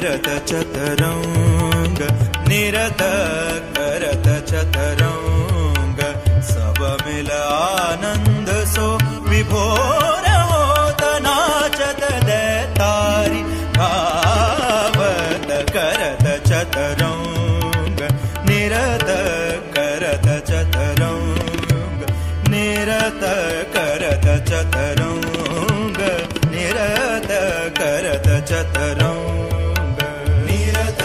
करत चतरंग निरत करत चतरंग सब मिल आनंद सो विभोर होत नाचत दैतारी भावत करत चतरंग निरत करत चतरंग निरत करत चतरंग निरत करत चतरंग निरत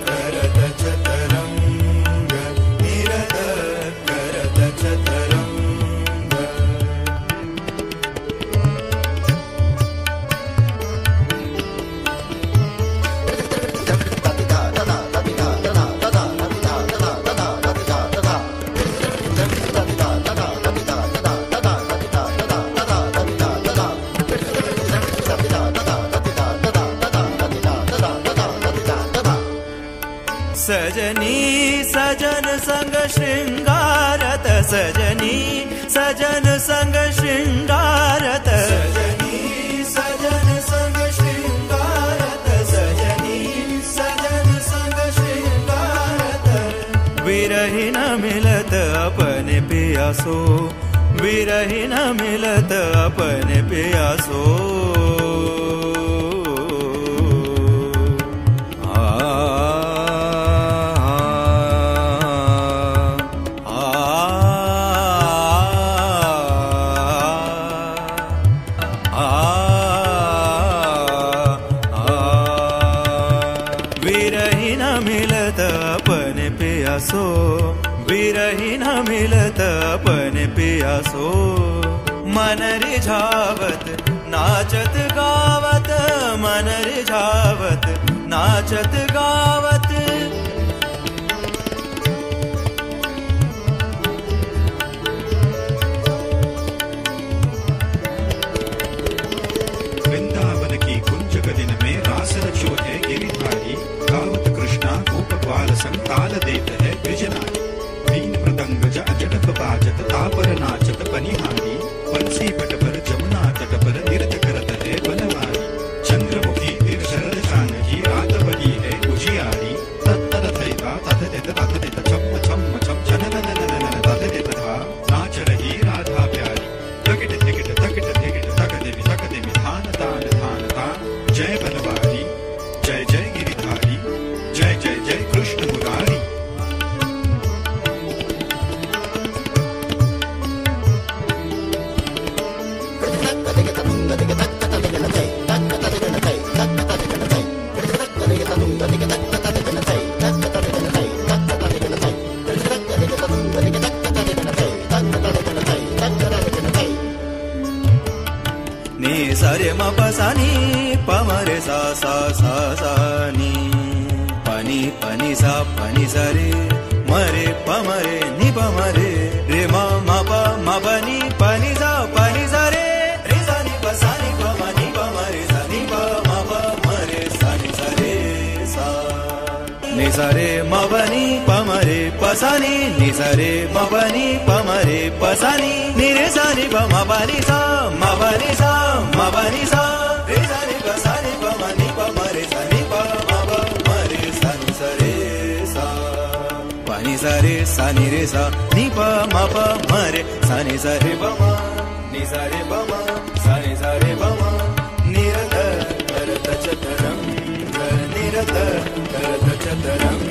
करत चतरंग निरत करत चतरंग सजनी सजन संग श्रृंगारत सजनी सजन संग श्रृंगारत सजनी सजन संग श्रृंगारत सजनी सजन संग श्रृंगारत विरही न मिलत अपने पियासो विरही न मिलत अपने पियासो विरहीन मिलत अपने पियासो विरहीन मिलत अपने पियासो मन रिझावत नाचत गावत मन रिझावत नाचत गावत वृंदावन की कुंज गदिन में रास रचो है गिरिधारी गावत कृष्णा गोप ग्वाल संग ताल देत है ब्रिजनारी बीन मृदंग जट बाजत तापर नाचत पनिहारी बंसी पट पर जमुना तट पर नृत्य करत है बनवारी चंद्रमुखी तिर शरद जानकी रात बली है उजियारी तत्तद थैता तथ देत छम छम छम छन तथ देत था नाच रही राधा प्यारी तकिट तिकिट तकिट तिकिट तक देवी धान तान धान तान जय बनवारी जय जय गिरिधारी जय जय जय कृष्ण मुरारी नी सरे म पसानी पमरे सा सा सा सा नी पनी पनी सा पनी सरे मरे पमरे नी पमरे रे म प नी पनी सा पनी सरे रे सा नी पसानी पमनी पमरे सा नी प मरे सा नी सरे सा नी सरे म नी पमरे पसानी नी सरे म नी पमरे पसानी नी रे सा नी प नी सा म नी सा मबनी सा रे सा नी प सा नी प म नी प म रे सा नी प म रे सा नी सा रे सा प नी सा रे सा नी रे सा नी प म रे सा नी सा रे प म नी सा रे प म सा नी सा रे प म निरत करत चतरंग निरत करत चतरंग